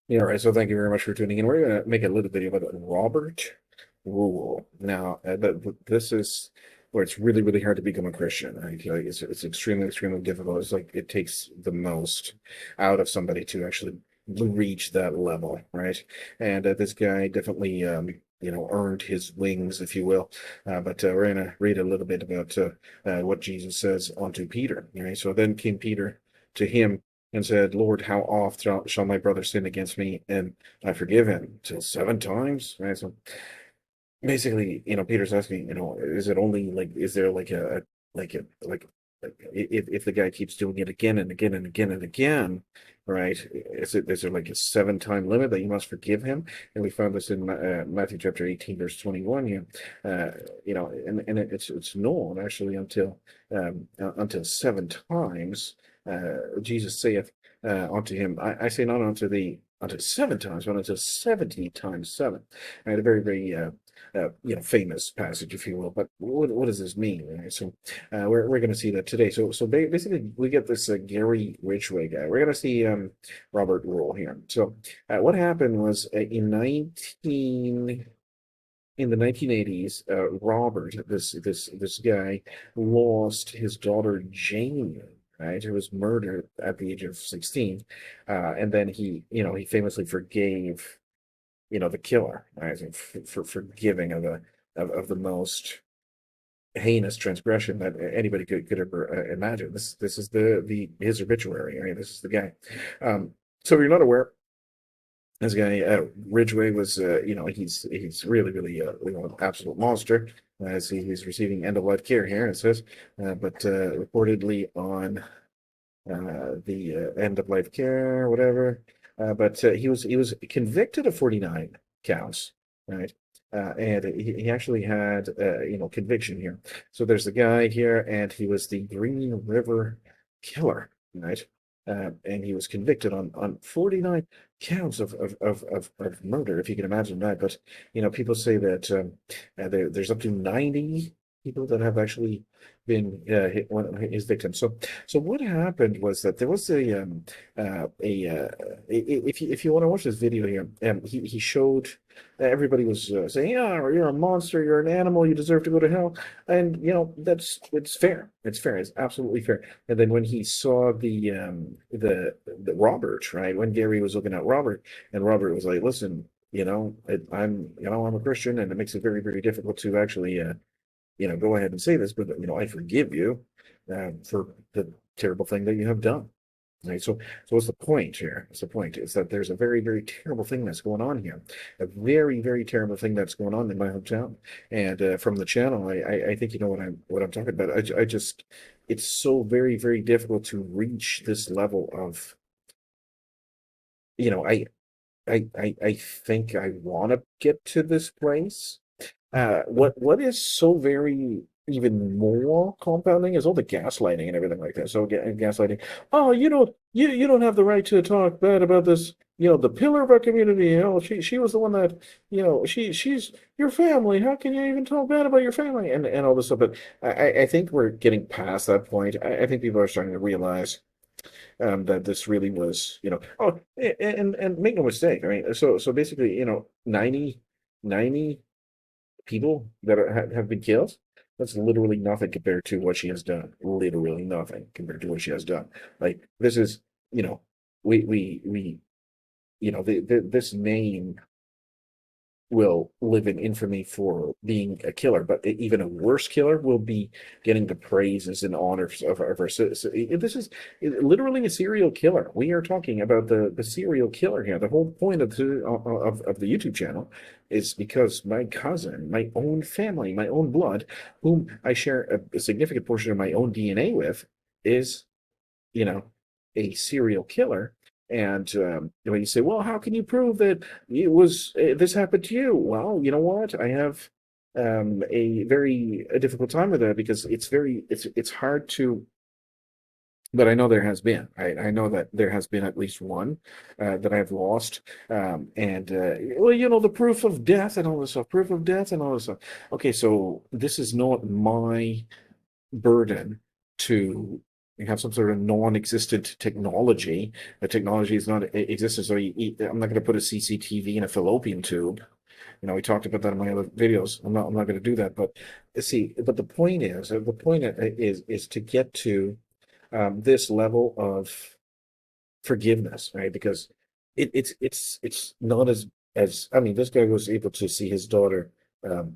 Yeah, all right. So thank you very much for tuning in. We're gonna make a little video about Robert Rule. Now, this is where it's really, really hard to become a Christian. Right? Like it's extremely, extremely difficult. It's like it takes the most out of somebody to actually reach that level, right? And this guy definitely, earned his wings, if you will. But we're gonna read a little bit about what Jesus says unto Peter. Right? So then came Peter to him and said, Lord, how oft shall my brother sin against me and I forgive him? Till 7 times? Right? So basically, Peter's asking, is it only like, is there like a, like if the guy keeps doing it again and again and again and again, right? Is there like a 7 time limit that you must forgive him? And we found this in Matthew chapter 18, verse 21 here. It's known actually until 7 times. Jesus saith unto him, I say not unto 7 times, but until 70 times seven. Right? A very, very famous passage, if you will. But what does this mean? Right? So we're going to see that today. So basically, we get this Gary Ridgway guy. We're going to see Robert Rule here. So what happened was in the 1980s, Robert, this guy, lost his daughter Jane, right, who was murdered at the age of 16, and then he famously forgave the killer, right? For forgiving of the most heinous transgression that anybody could ever imagine. This is the his obituary. Right? This is the guy. So if you're not aware, this guy Ridgway was, he's really really an absolute monster. As he's receiving end of life care here, it says, but reportedly on the end of life care, whatever. But he was convicted of 49 counts, right? And he actually had conviction here. So there's the guy here, and he was the Green River Killer, right? And he was convicted on 49 counts of murder, if you can imagine that. But people say that there's up to 90 people that have actually been his victims. So what happened was that there was if you want to watch this video here, he showed everybody was saying, yeah, you're a monster, you're an animal, you deserve to go to hell, and it's fair, it's absolutely fair. And then when he saw the Robert, right, when Gary was looking at Robert, and Robert was like, listen, I'm a Christian, and it makes it very, very difficult to actually go ahead and say this, but I forgive you for the terrible thing that you have done. Right. So what's the point here? What's the point? Is that there's a very, very terrible thing that's going on here, a very, very terrible thing that's going on in my hometown. And from the channel, I think you know what I'm talking about. I just it's so very, very difficult to reach this level of you know I think I want to get to this place. What is so very even more compounding is all the gaslighting and everything like that. So gaslighting. Oh, you don't have the right to talk bad about this. The pillar of our community. She was the one that she's your family. How can you even talk bad about your family and all this stuff? But I think we're getting past that point. I think people are starting to realize that this really was oh, and make no mistake. I mean, so basically, 90 people that have been killed, that's literally nothing compared to what she has done. Literally nothing compared to what she has done. Like this is, we this name will live in infamy for being a killer, but even a worse killer will be getting the praises and honors of our citizens. This is literally a serial killer. We are talking about the serial killer here. The whole point of the YouTube channel is because my cousin, my own family, my own blood, whom I share a significant portion of my own DNA with, is you know, a serial killer. And when you say, well, how can you prove that this happened to you? Well, you know what? I have a difficult time with that because it's hard to. But I know there has been, right? I know that there has been at least one that I've lost, and well, the proof of death and all this stuff, proof of death and all this stuff. Okay, so this is not my burden to you have some sort of non-existent technology. The technology is not existent, so I'm not going to put a CCTV in a fallopian tube. We talked about that in my other videos. I'm not going to do that. But see, but the point is to get to this level of forgiveness, right? Because it's not as I mean, this guy was able to see his daughter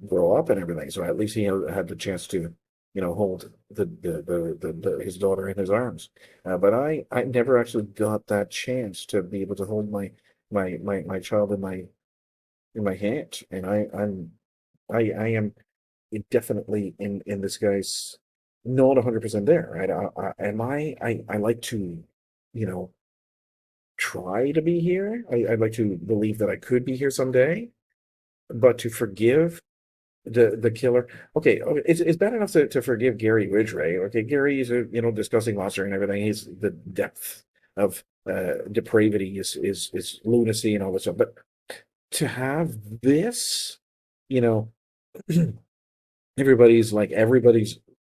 grow up and everything, so at least he had the chance to, hold his daughter in his arms. But I never actually got that chance to be able to hold my child in my hand, and I am definitely in this guy's not 100% there, right? I like to, you know try to be here. I'd like to believe that I could be here someday, but to forgive the killer. Okay, okay, it's bad enough to forgive Gary Ridgway. Okay, Gary is a disgusting monster and everything. He's the depth of depravity is lunacy and all this stuff. But to have this, you know, everybody's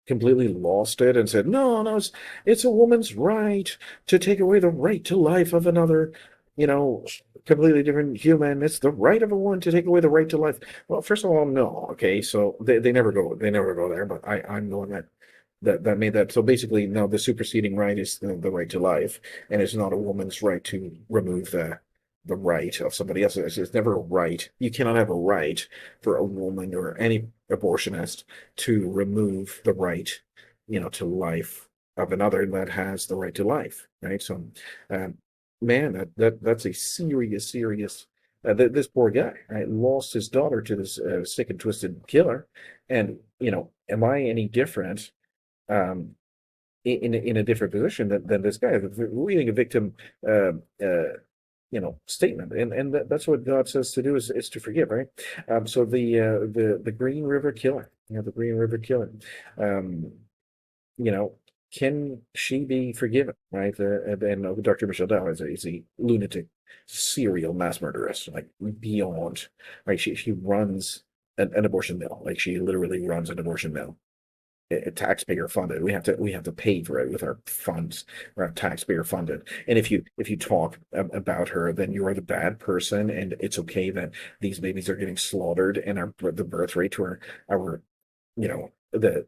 completely lost it and said, no, no, it's a woman's right to take away the right to life of another, you know, completely different human. It's the right of a woman to take away the right to life. Well, first of all, no. Okay, so they never go there, but I'm the one that made that. So basically, no, the superseding right is the right to life, and it's not a woman's right to remove the right of somebody else. It's never a right. You cannot have a right for a woman or any abortionist to remove the right, to life of another that has the right to life, right? So, um, man, that's a serious. This poor guy, right, lost his daughter to this sick and twisted killer, and am I any different? Um, in a different position than this guy, reading a victim uh, uh, statement, and that's what God says to do is to forgive, right? So the Green River Killer, the Green River Killer, um, you know, can she be forgiven, right? And Dr. Michelle Dow is a lunatic, serial mass murderess, like beyond, right? She runs an abortion mill, like she literally runs an abortion mill, taxpayer funded. We have to pay for it with our funds, our taxpayer funded. And if you talk about her, then you are the bad person, and it's okay that these babies are getting slaughtered, and the birth rate to our the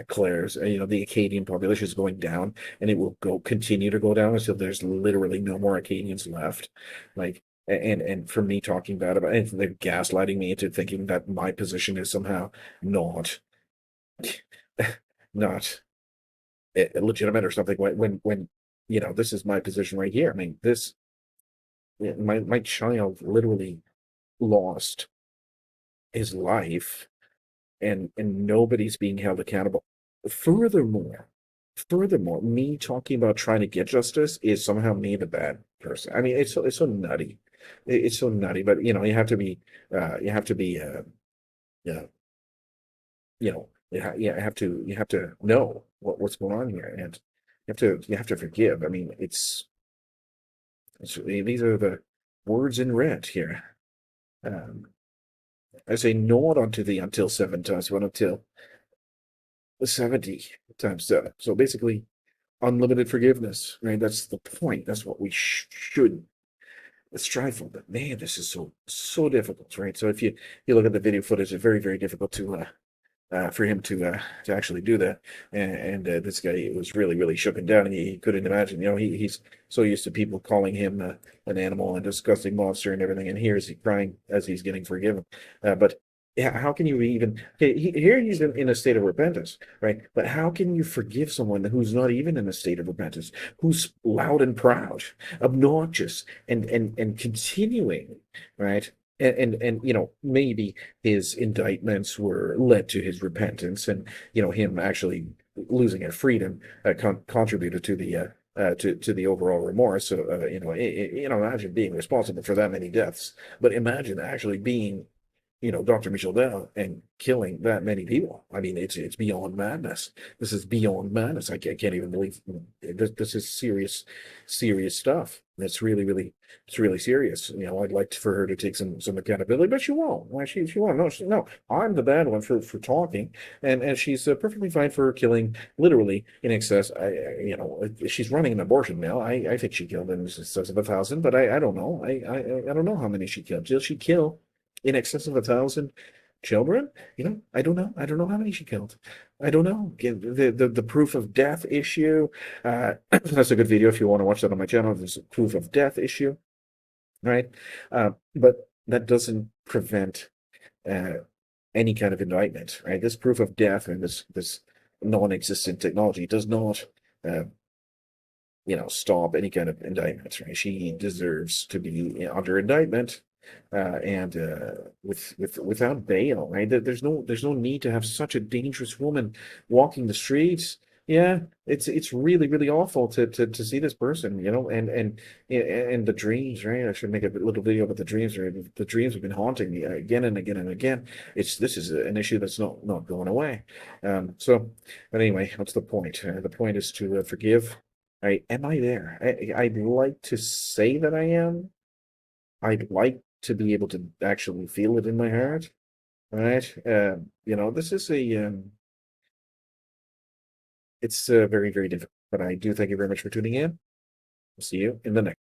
Claire's, the Acadian population is going down, and it will continue to go down until there's literally no more Acadians left. Like, and for me talking bad about it, and they're gaslighting me into thinking that my position is somehow not not legitimate or something, when this is my position right here. I mean, this my child literally lost his life, and nobody's being held accountable. Furthermore, furthermore, me talking about trying to get justice is somehow me the bad person. I mean, it's so nutty. It's so nutty, but you have to be yeah you have to know what's going on here, and you have to forgive. I mean, these are the words in red here. um I say not unto thee until 7 times, but until 70 times 7. So basically unlimited forgiveness, right? That's the point. That's what we should strive for. But man, this is so difficult, right? So if you look at the video footage, it's very difficult for him to actually do that. And this guy was really shooken down, and he couldn't imagine. He's so used to people calling him an animal and disgusting monster and everything, and here is he crying as he's getting forgiven. But yeah, how can you even? Okay, here he's in a state of repentance, right? But how can you forgive someone who's not even in a state of repentance, who's loud and proud, obnoxious, and continuing, right? And maybe his indictments were led to his repentance, and him actually losing his freedom contributed to the overall remorse. So imagine being responsible for that many deaths, but imagine actually being Dr. Michel Dell and killing that many people. I mean, it's beyond madness. This is beyond madness. I can't even believe this is serious stuff. It's really serious. I'd like for her to take some accountability, but she won't. Why she won't? No. I'm the bad one for talking, and she's perfectly fine for killing literally in excess. She's running an abortion now. I think she killed in excess of 1,000, but I don't know. I don't know how many she killed. Did she kill in excess of 1,000 children? I don't know. I don't know how many she killed. I don't know. The proof of death issue. That's a good video if you want to watch that on my channel. There's a proof of death issue, right? But that doesn't prevent uh, any kind of indictment, right? This proof of death and this non-existent technology does not uh, stop any kind of indictment, right? She deserves to be under indictment, and without bail, right? There's no need to have such a dangerous woman walking the streets. Yeah, it's really awful to see this person, and the dreams, right? I should make a little video about the dreams, right? The dreams have been haunting me again and again and again. This is an issue that's not going away. But anyway, what's the point? The point is to forgive. Am I there? I'd like to say that I am. I'd like to be able to actually feel it in my heart. Right? This is it's very, very difficult. But I do thank you very much for tuning in. I'll see you in the next.